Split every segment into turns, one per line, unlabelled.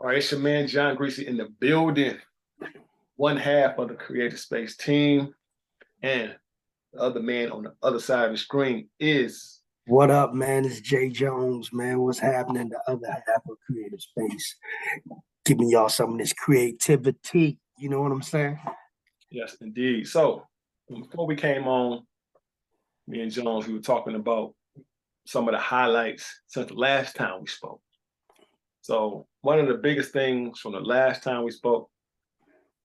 All right, it's your man John Greasy in the building. One half of the Creative Space team, and the other man on the other side of the screen is.
What up, man? It's Jay Jonz, man. What's happening? The other half of Creative Space, giving y'all some of this creativity. You know what I'm saying?
Yes, indeed. So before we came on, me and Jonz, we were talking about some of the highlights since the last time we spoke. So one of the biggest things from the last time we spoke,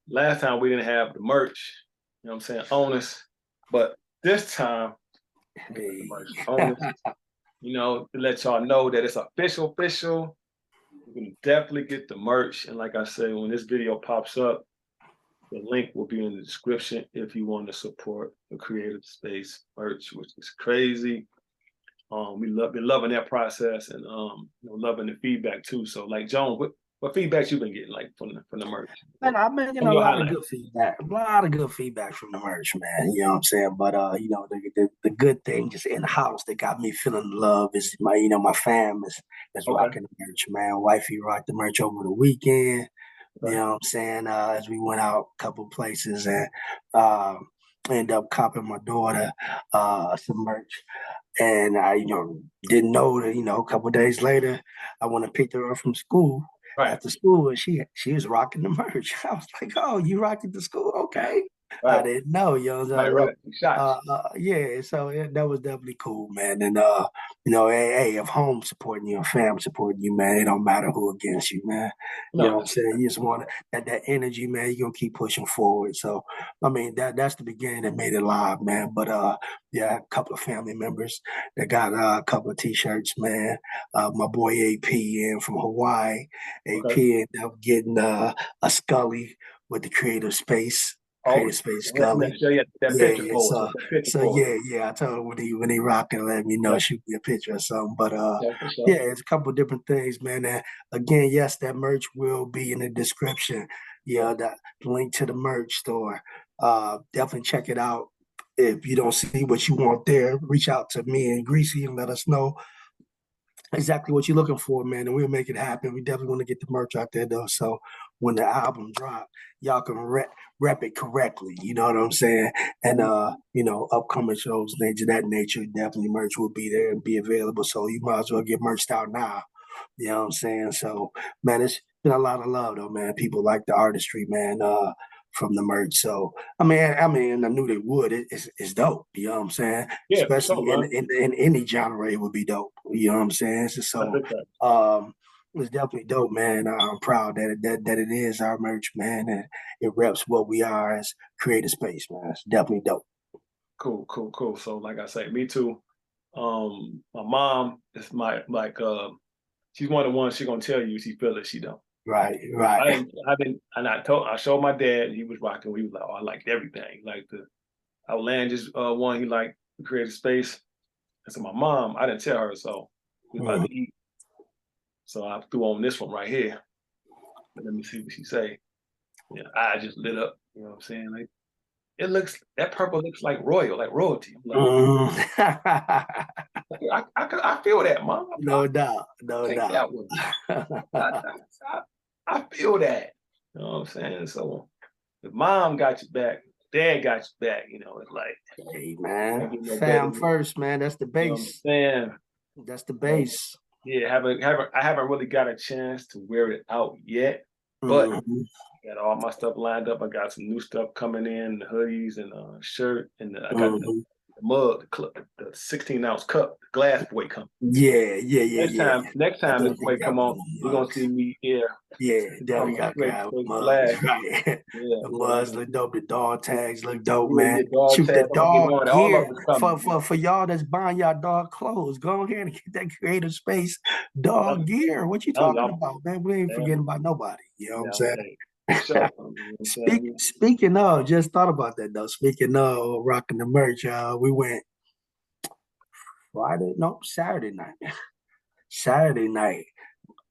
last time we didn't have the merch, you know what I'm saying, on us, but this time, the merch on us, to let y'all know that it's official. You can definitely get the merch. And like I say, when this video pops up, the link will be in the description if you want to support the Creative Space merch, which is crazy. Been loving that process and loving the feedback too. So like Joan, what feedback you been getting like from the merch?
Man, I've been getting a lot of good feedback. A lot of good feedback from the merch, man. You know what I'm saying? But the good thing just in house that got me feeling love is my fam is rocking the merch, man. Wifey rocked the merch over the weekend. You know what I'm saying? As we went out a couple places and ended up copping my daughter some merch. And I, didn't know that, a couple of days later, I went and picked her up from school after school, and she was rocking the merch. I was like, "Oh, you rocked it to school? Okay." Right. I didn't know, yeah, so that was definitely cool, man. And hey, if home supporting you and fam supporting you, man, it don't matter who against you, man. You know what I'm saying? You just want that energy, man. You're gonna keep pushing forward. So I mean that's the beginning that made it live, man. But yeah, a couple of family members that got a couple of t-shirts, man. My boy AP in from Hawaii. AP ended up getting a Scully with the Creative Space. Creative Space Scully. Yeah. I told him when he rocking, let me know, shoot me a picture or something. But yeah, it's a couple of different things, man. And again, yes, that merch will be in the description. Yeah, the link to the merch store. Definitely check it out. If you don't see what you want there, reach out to me and Greasy and let us know exactly what you're looking for, man, and we'll make it happen. We definitely want to get the merch out there, though. So when the album drop, y'all can rep it correctly. You know what I'm saying? And upcoming shows, things of that nature, definitely merch will be there and be available. So you might as well get merched out now. You know what I'm saying? So man, it's been a lot of love though, man. People like the artistry, man. From the merch. So I mean, I knew they would. It's dope. You know what I'm saying? Yeah, especially in any genre, it would be dope. You know what I'm saying? So it's definitely dope, man. I'm proud that it is our merch, man, and it reps what we are as Creative Space, man. It's definitely dope.
Cool. So like I say, me too. My mom is she's one of the ones she gonna tell you she feel it, she don't.
Right.
I showed my dad, and he was rocking. He was like, "Oh, I liked everything. Like the outlandish one, he liked the Creative Space." And so my mom, I didn't tell her, so we was about to eat. So I threw on this one right here. Let me see what she say. Yeah, I just lit up. You know what I'm saying? Like that purple looks like royalty. Like, I feel that, Mom.
No doubt.
I feel that. You know what I'm saying? So if mom got you back, dad got you back, it's like,
hey man, fam first, man. That's the base.
You know what I'm saying?
That's the base.
Yeah, I haven't really got a chance to wear it out yet, but I got all my stuff lined up. I got some new stuff coming in, the hoodies and shirt, and I got the mug, the 16-ounce cup, the glass boy coming.
Yeah.
Next time this boy come on, you're gonna see me here.
Yeah, definitely got mugs. Right. The mugs look dope. The dog tags look dope, man. Shoot, the dog gear for y'all that's buying y'all dog clothes. Go ahead and get that Creative Space dog gear. What you talking about, man? We ain't forgetting about nobody. You know what I'm saying? Speaking of, just thought about that though. Speaking of rocking the merch, we went Saturday night. Saturday night.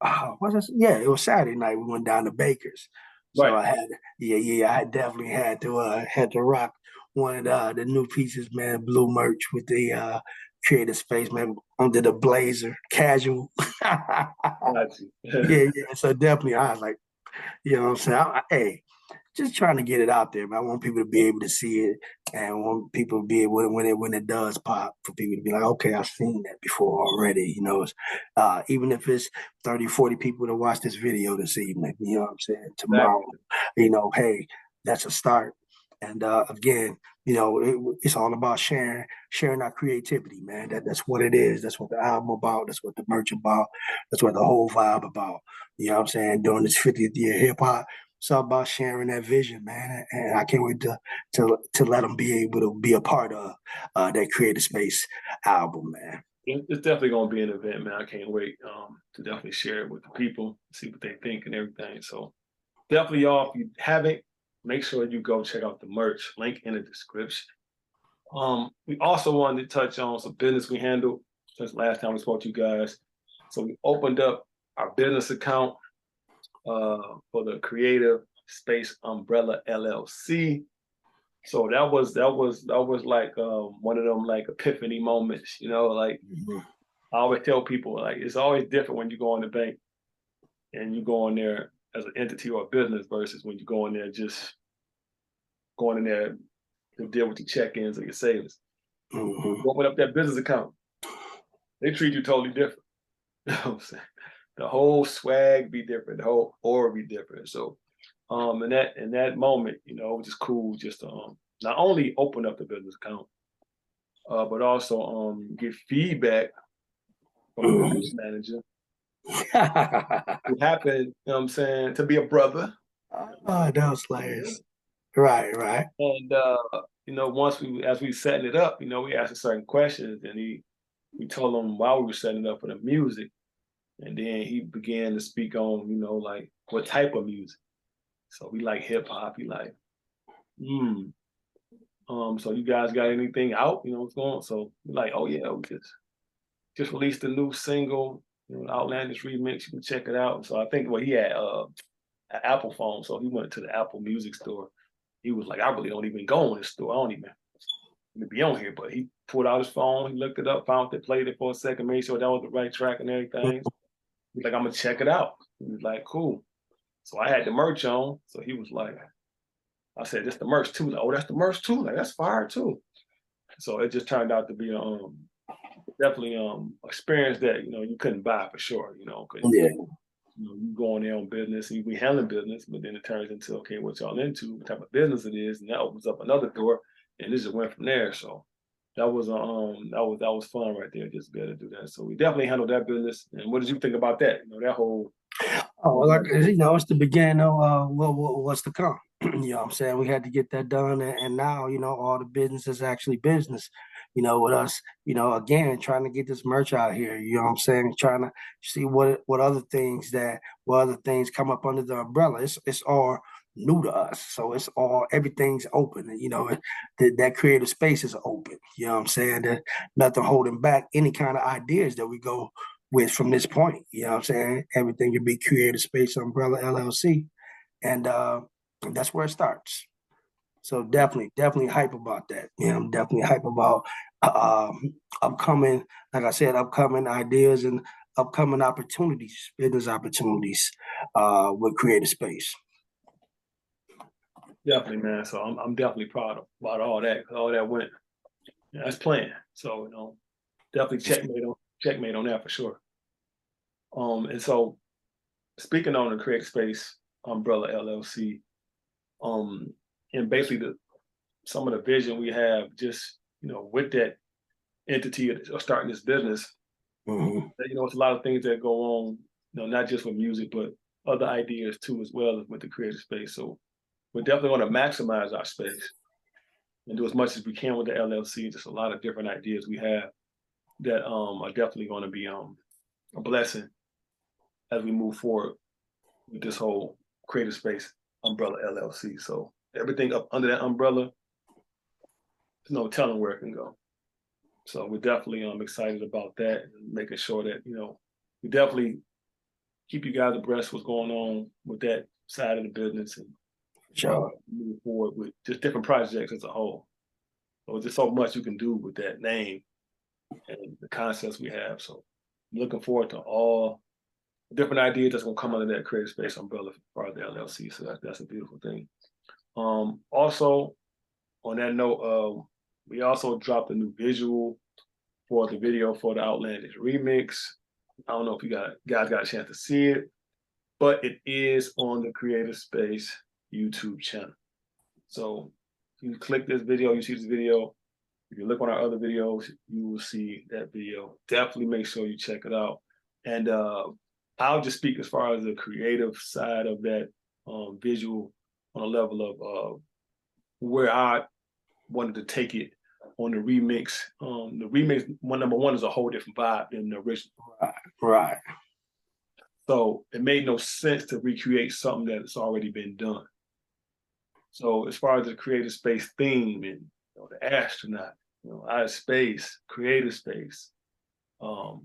It was Saturday night. We went down to Baker's. So I definitely had to rock one of the new pieces, man, blue merch with the Creative Space, man, under the blazer, casual.
Got you.
Yeah, yeah. So definitely, I was like, you know what I'm saying? Hey, just trying to get it out there, man. I want people to be able to see it, and I want people to be able when it does pop, for people to be like, okay, I've seen that before already. You know, even if it's 30, 40 people to watch this video this evening, you know what I'm saying? Tomorrow,
Exactly.
you know, hey, that's a start. And again, you know, it's all about sharing our creativity, man. That's what it is. That's what the album about. That's what the merch about. That's what the whole vibe about. You know what I'm saying? During this 50th year hip hop, it's all about sharing that vision, man. And I can't wait to let them be able to be a part of that Creative Space album, man.
It's definitely gonna be an event, man. I can't wait to definitely share it with the people, see what they think and everything. So definitely, y'all, if you haven't, make sure you go check out the merch. Link in the description. We also wanted to touch on some business we handled since last time we spoke to you guys. So we opened up our business account for the Creative Space Umbrella LLC. So that was like one of them like epiphany moments, you know. Like
Mm-hmm.
I always tell people, like it's always different when you go in the bank and you go in there as an entity or a business versus when you go in there just going in there to deal with your check-ins or your savings.
Mm-hmm.
You open up that business account, they treat you totally different. You know what I'm saying? The whole swag be different, the whole aura be different. So in that moment, you know, it was just cool just to not only open up the business account, but also get feedback from the
Mm-hmm.
business manager who happened, you know what I'm saying, to be a brother.
Oh, those players. Right, right.
And you know, as we setting it up, you know, we asked certain questions and we told him while we were setting it up for the music. And then he began to speak on, you know, like what type of music. So we like hip hop. He like, hmm. So you guys got anything out? You know what's going on? So we're like, oh yeah, we just released a new single, you know, Outlandish remix. You can check it out. So I think he had an Apple phone, so he went to the Apple Music store. He was like, I really don't even go in the store. I don't even be on here. But he pulled out his phone, he looked it up, found it, played it for a second, made sure that was the right track and everything. He's like, I'm gonna check it out. He was like, cool. So I had the merch on. So he was like, I said, "That's the merch too." Like, oh, that's the merch too. Like, that's fire too. So it just turned out to be definitely experience that you couldn't buy for sure. Because
Yeah.
you go on there on business and you be handling business, but then it turns into okay, what y'all into, what type of business it is, and that opens up another door, and this just went from there. So that was fun right there, just to be able to do that. So we definitely handled that business. And what did you think about that? That whole
Oh, like it's the beginning of what's to come. You know what I'm saying? We had to get that done, and now all the business is actually business. With us, again, trying to get this merch out here. You know what I'm saying? Trying to see what other things come up under the umbrella. It's all new to us, so it's all everything's open. And, that creative space is open. You know what I'm saying? There's nothing holding back any kind of ideas that we go with from this point. You know what I'm saying? Everything can be Creative Space Umbrella LLC. And that's where it starts. So definitely hype about that. I'm definitely hype about upcoming, like I said, upcoming ideas and upcoming opportunities, business opportunities with Creative Space.
definitely, man. So I'm definitely proud about all that. 'Cause all that went as planned. So definitely checkmate on that for sure. And so speaking on the Creative Space Umbrella LLC, um, and basically some of the vision we have just with that entity or starting this business,
Mm-hmm.
it's a lot of things that go on, not just with music, but other ideas too, as well as with the creative space. So we're definitely going to maximize our space and do as much as we can with the LLC. Just a lot of different ideas we have that are definitely going to be a blessing as we move forward with this whole creative space umbrella LLC. So everything up under that umbrella, there's no telling where it can go. So we're definitely excited about that and making sure that we definitely keep you guys abreast what's going on with that side of the business and
Sure.
move forward with just different projects as a whole. So there's just so much you can do with that name and the concepts we have. So looking forward to all different ideas that's gonna come under that creative space umbrella for the LLC. So that's a beautiful thing. Also, on that note, we also dropped a new visual for the video for the Outlandish remix. I don't know if you guys got a chance to see it, but it is on the Creative Space YouTube channel. So if you click this video, you see this video. If you look on our other videos, you will see that video. Definitely make sure you check it out. And I'll just speak as far as the creative side of that visual on a level of where I wanted to take it on the remix. The remix, number one, is a whole different vibe than the original.
Right.
So it made no sense to recreate something that's already been done. So as far as the creative space theme and the astronaut, outer space, creative space,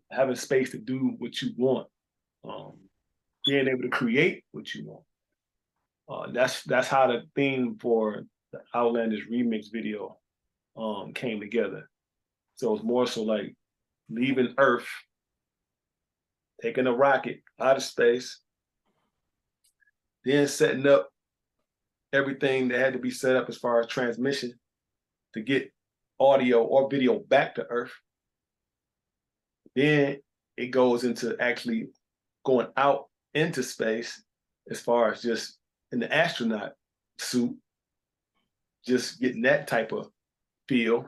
having space to do what you want, being able to create what you want. That's how the theme for the Outlandish remix video came together. So it's more so like leaving Earth, taking a rocket out of space, then setting up everything that had to be set up as far as transmission to get audio or video back to Earth. Then it goes into actually going out into space as far as just in the astronaut suit, just getting that type of feel,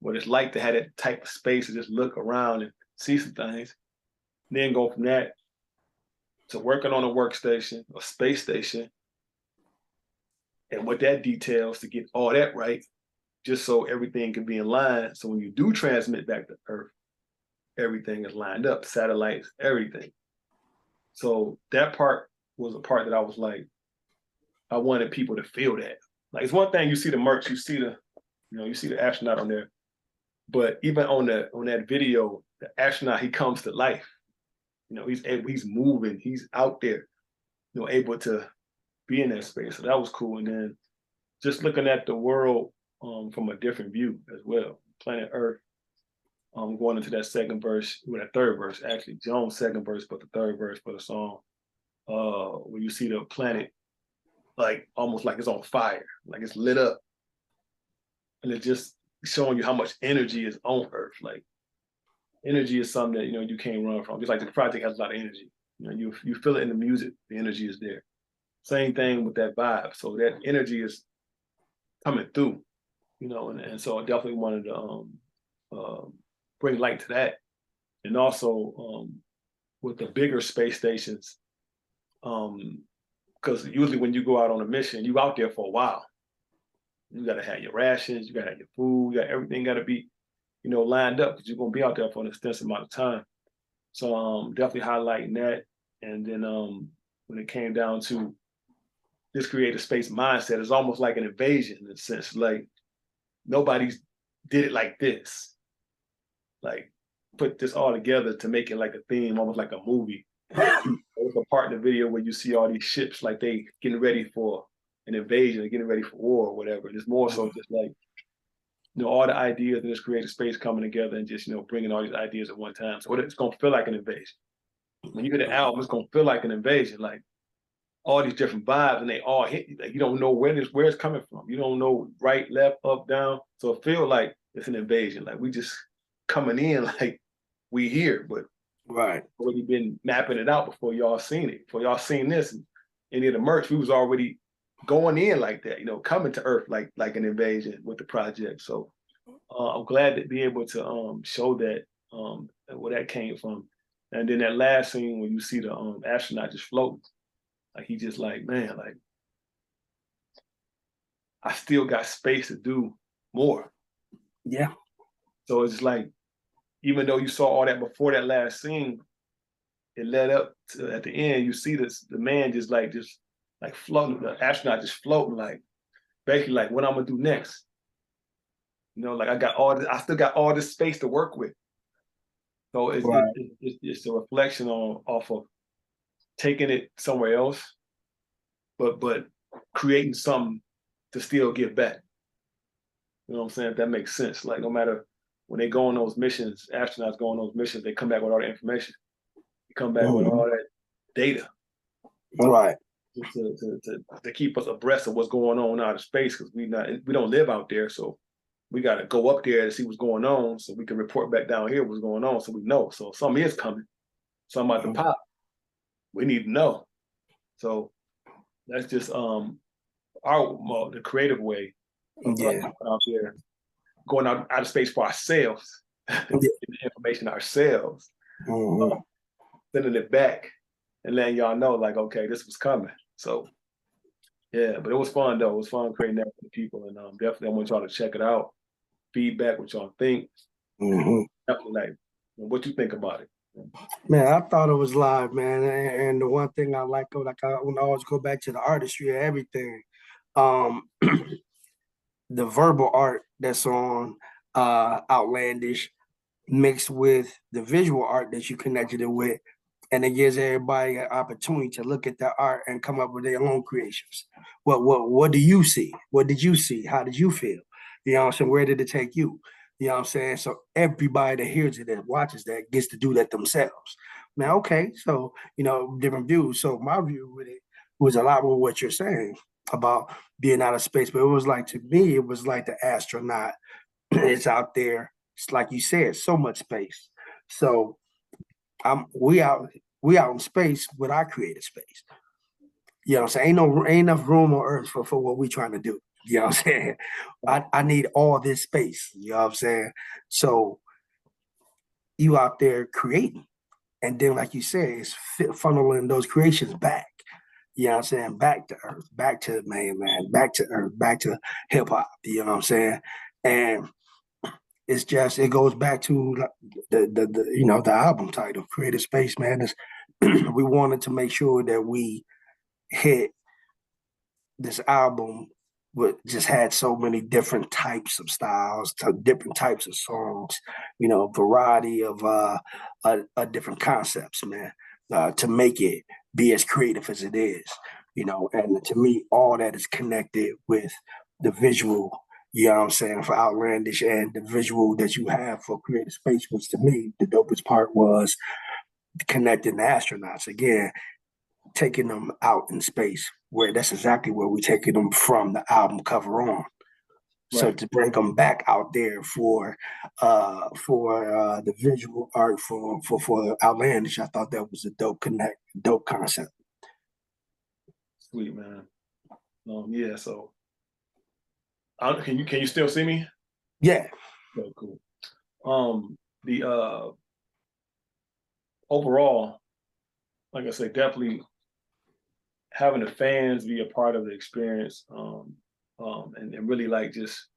what it's like to have that type of space to just look around and see some things. Then go from that to working on a workstation, a space station, and what that details to get all that right, just so everything can be in line. So when you do transmit back to Earth, everything is lined up, satellites, everything. So that part was a part that I was like, I wanted people to feel that. Like, it's one thing you see the merch, you see the astronaut on there, but even on that video, the astronaut, he comes to life. He's moving, he's out there, able to be in that space. So that was cool. And then just looking at the world from a different view as well. Planet Earth, going into that second verse, that third verse, actually, Jonz' second verse, but the third verse for the song, where you see the planet like almost like it's on fire, like it's lit up. And it's just showing you how much energy is on Earth. Like, energy is something that you can't run from. Just like the project has a lot of energy. You feel it in the music, the energy is there. Same thing with that vibe. So that energy is coming through, and so I definitely wanted to bring light to that. And also with the bigger space stations, because usually when you go out on a mission, you out there for a while. You got to have your rations, you got to have your food, everything got to be, lined up, because you're going to be out there for an extensive amount of time. So definitely highlighting that. And then when it came down to this creative space mindset, it's almost like an invasion in a sense. Like, nobody's did it like this. Like, put this all together to make it like a theme, almost like a movie. There's a part in the video where you see all these ships, like they getting ready for an invasion, getting ready for war or whatever. And it's more so just like, all the ideas in this creative space coming together and just, bringing all these ideas at one time. So it's going to feel like an invasion. When you get an album, it's going to feel like an invasion. Like, all these different vibes, and they all hit you. Like, you don't know where it's coming from. You don't know right, left, up, down. So it feels like it's an invasion. Like, we just coming in like we here, but
right,
already been mapping it out before y'all seen it. Before y'all seen this, and any of the merch, we was already going in like that, coming to Earth like an invasion with the project. So I'm glad to be able to show that where that came from. And then that last scene when you see the astronaut just floating. Like, he just like, man, like, I still got space to do more.
Yeah.
So it's like, even though you saw all that before that last scene, it led up to, at the end, you see the man just like floating, the astronaut just floating, like, basically like, what I'm gonna do next. Like, I still got all this space to work with. So it's a reflection off of taking it somewhere else, but creating something to still give back. You know what I'm saying? If that makes sense. Like, no matter when they go on those missions, astronauts go on those missions, they come back with all the information. They come back with all that data.
Right.
To keep us abreast of what's going on out of space, because we don't live out there, so we got to go up there to see what's going on, so we can report back down here what's going on, so we know. So something is coming, something about to pop. We need to know. So that's just the creative way of out there, going out of space for ourselves, getting information ourselves, sending it back, and letting y'all know, like, okay, this was coming. So, yeah, but it was fun, though. It was fun creating that for the people. And definitely I want y'all to check it out. Feedback, what y'all think. Definitely, like, what you think about it.
Man, I thought it was live, man. And the one thing I like I want to always go back to the artistry of everything. The verbal art that's on Outlandish mixed with the visual art that you connected it with. And it gives everybody an opportunity to look at the art and come up with their own creations. What do you see? What did you see? How did you feel? You know what I'm saying? Where did it take you? You know what I'm saying? So everybody that hears it and watches that gets to do that themselves. Now, okay, so, different views. So my view with it was a lot with what you're saying about being out of space. But it was like, to me, it was like the astronaut is out there. It's like you said, so much space. So we out in space with our creative space. You know what I'm saying? Ain't enough room on Earth for what we trying to do. You know what I'm saying? I need all this space. You know what I'm saying? So you out there creating. And then, like you said, it's funneling those creations back. You know what I'm saying? Back to Earth, back to the mainland, back to Earth, back to hip hop. You know what I'm saying? And it's just, it goes back to the album title, Creative Space, man. We wanted to make sure that we hit this album just had so many different types of styles, different types of songs, variety of different concepts, man, to make it be as creative as it is, and to me, all that is connected with the visual, you know what I'm saying, for Outlandish, and the visual that you have for Creative Space, which to me, the dopest part was connecting the astronauts. Again, taking them out in space, where that's exactly where we're taking them from the album cover on. Right. So to bring them back out there for the visual art for Outlandish, I thought that was a dope concept.
Sweet, man. Yeah. So, can you still see me?
Yeah.
Okay, cool. The overall, like I said, definitely having the fans be a part of the experience, and really like just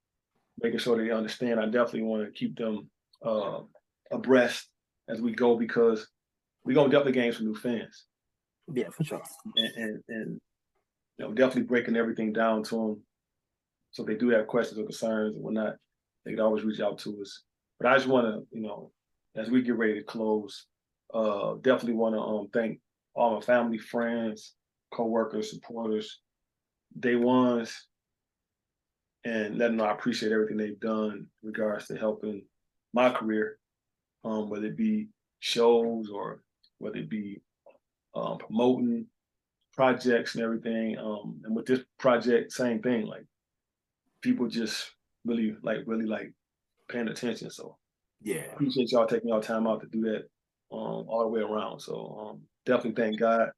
making sure they understand. I definitely want to keep them abreast as we go, because we're gonna definitely gain some new fans.
Yeah, for sure.
And definitely breaking everything down to them, so if they do have questions or concerns and whatnot, they can always reach out to us. But I just want to, as we get ready to close, definitely want to thank all my family, friends, co-workers, supporters, day ones, and let them know I appreciate everything they've done in regards to helping my career, whether it be shows or whether it be promoting projects and everything. And with this project, same thing, like people just really like paying attention. So
yeah,
appreciate y'all taking y'all time out to do that all the way around. So definitely thank God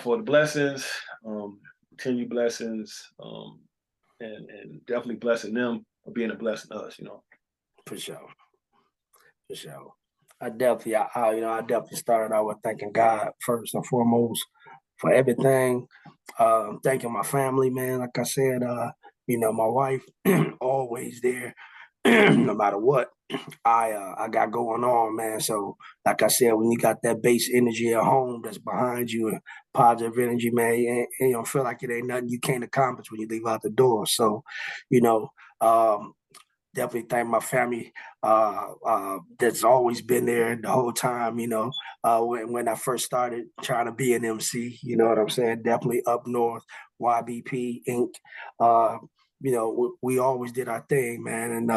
for the blessings, continued blessings, and definitely blessing them for being a blessing to us,
For sure. I definitely started out with thanking God first and foremost for everything. Thanking my family, man. Like I said, my wife always there, no matter what I got going on, man. So, like I said, when you got that base energy at home that's behind you and positive energy, man, and you don't feel like it ain't nothing you can't accomplish when you leave out the door. So, definitely thank my family that's always been there the whole time, when I first started trying to be an MC, you know what I'm saying? Definitely up north, YBP Inc. We always did our thing, man. And,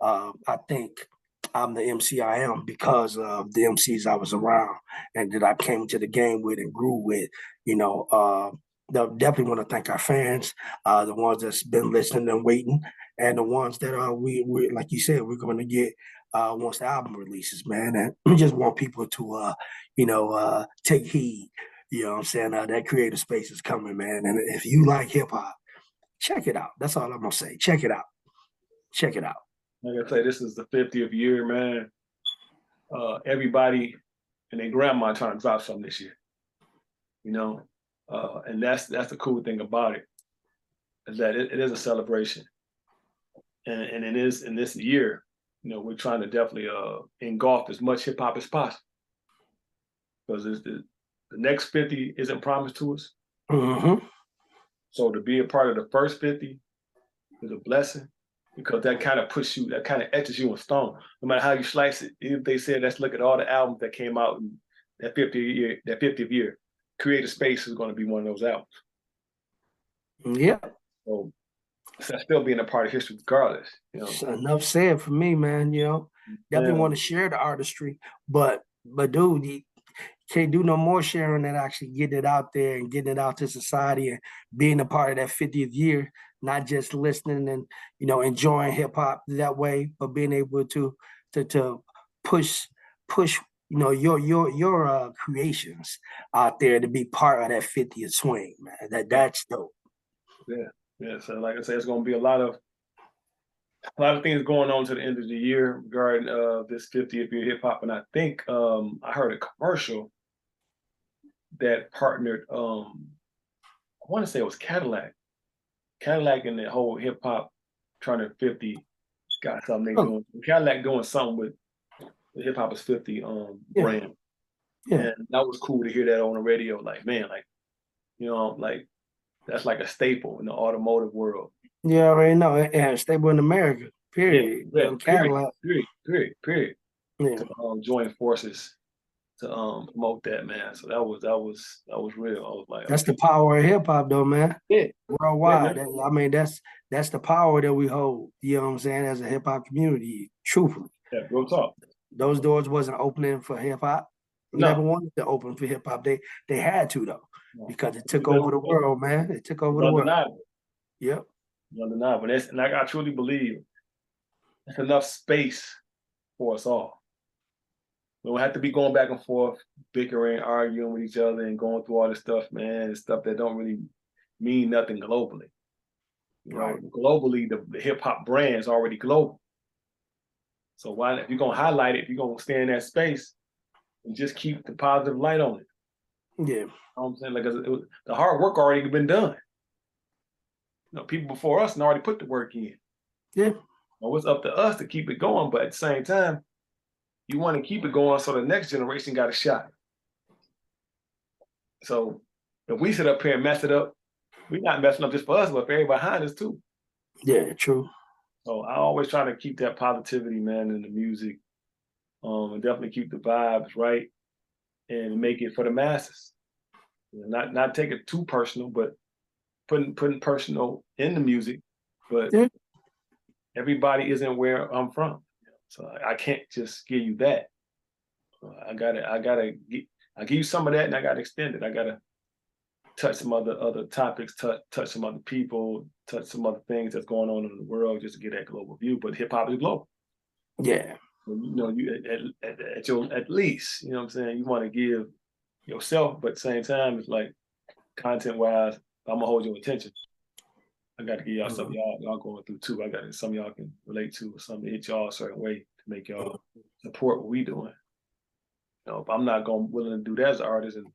I think I'm the MC I am because of the MCs I was around and that I came to the game with and grew with. You know, definitely want to thank our fans, the ones that's been listening and waiting, and the ones that we like you said, we're going to get once the album releases, man. And we just want people to, take heed. You know what I'm saying? That creative space is coming, man. And if you like hip hop, check it out. That's all I'm gonna say. Check it out. Check it out.
Like I say, this is the 50th year, man. Everybody and their grandma trying to drop something this year. You know, and that's the cool thing about it, is that it is a celebration, and it is in this year. You know, we're trying to definitely engulf as much hip hop as possible, because the next 50 isn't promised to us.
Mm-hmm.
So to be a part of the first 50 is a blessing, because that kind of puts you, that kind of etches you in stone. No matter how you slice it, if they said, let's look at all the albums that came out in that 50th year, Creative Space is going to be one of those albums.
Yeah.
So that's still being a part of history regardless. You know?
So enough said for me, man. You know, definitely want to share the artistry, but dude, you can't do no more sharing than actually getting it out there and getting it out to society and being a part of that 50th year, not just listening and enjoying hip hop that way, but being able to push push your creations out there to be part of that 50th swing, man. That's dope.
Yeah. So like I said, it's going to be a lot of things going on to the end of the year regarding this 50th year hip hop. And I think I heard a commercial that partnered, I want to say it was Cadillac and the whole hip hop turning 50 got something they doing. Cadillac doing something with the hip hop is 50 brand.
Yeah.
And that was cool to hear that on the radio. Like, man, like, like that's like a staple in the automotive world.
Yeah, I already know. And stable in America, period.
Yeah,
Cadillac.
Period.
Yeah.
To join forces to promote that, man. So that was real. I was like,
that's the power of hip hop, though, man.
Yeah.
Worldwide. I mean, that's the power that we hold. You know what I'm saying? As a hip hop community, truthfully.
Yeah, real talk.
Those doors wasn't opening for hip hop.
No.
Never wanted to open for hip hop. They had to though, because it took over the world, man. It took over the world. Yep.
Undeniable. And I truly believe there's enough space for us all. We don't have to be going back and forth, bickering, arguing with each other, and going through all this stuff, man. It's stuff that don't really mean nothing globally. You know, globally, the hip hop brand is already global. So why, if you're gonna highlight it, if you're gonna stay in that space, and just keep the positive light on it.
Yeah.
You know what I'm saying? Like the hard work already been done. People before us already put the work in.
Yeah.
Well, it's up to us to keep it going, but at the same time, you want to keep it going so the next generation got a shot. So if we sit up here and mess it up, we're not messing up just for us, but for everybody behind us too.
Yeah, true.
So I always try to keep that positivity, man, in the music, and definitely keep the vibes right, and make it for the masses. Not take it too personal, but putting personal in the music. But everybody isn't where I'm from, so I can't just give you that. I give you some of that, and I gotta extend it. I gotta touch some other topics, touch some other people, touch some other things that's going on in the world, just to get that global view. But hip hop is global.
Yeah.
You at least, you know what I'm saying, you want to give yourself, but at the same time, it's like content wise, I'm gonna hold your attention. I got to give y'all something y'all going through too. I got something y'all can relate to, or something that hit y'all a certain way to make y'all support what we doing. If I'm not willing to do that as an artist, and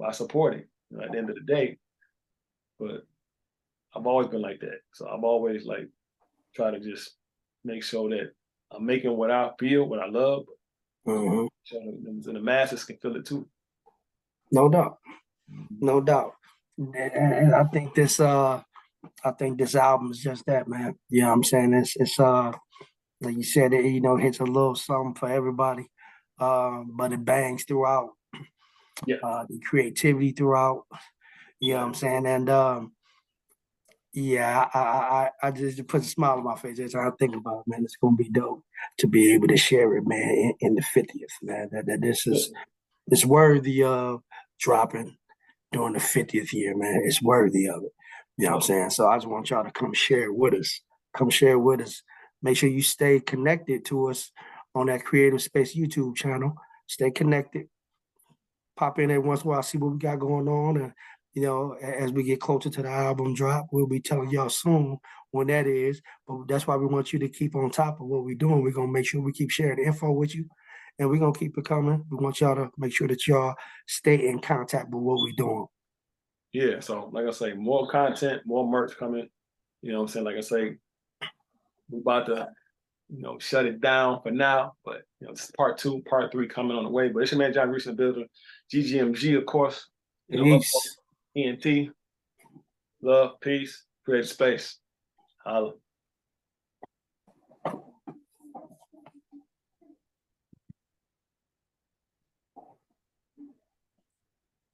I support it at the end of the day. But I've always been like that, so I've always like try to just make sure that I'm making what I feel, what I love, so the masses can feel it too.
No doubt, no doubt. And I think this album is just that, man. You know what I'm saying? It's like you said, it hits a little something for everybody, but it bangs throughout. The creativity throughout. You know what I'm saying? And Yeah, I just put a smile on my face every time I think about it, man. It's gonna be dope to be able to share it, man, in the 50th, man. That this is it's worthy of dropping during the 50th year, man. It's worthy of it. You know what I'm saying? So I just want y'all to come share it with us. Come share it with us. Make sure you stay connected to us on that Creative Space YouTube channel. Stay connected. Pop in every once in a while, see what we got going on. And, as we get closer to the album drop, we'll be telling y'all soon when that is. But that's why we want you to keep on top of what we're doing. We're going to make sure we keep sharing the info with you. And we're going to keep it coming. We want y'all to make sure that y'all stay in contact with what we're doing.
Yeah, so like I say, more content, more merch coming. You know what I'm saying? Like I say, we're about to, shut it down for now. But it's part 2, part 3 coming on the way. But it's your man John Greasy in the building. GGMG, of course.
Peace.
ENT. Love, peace, create space. Holla.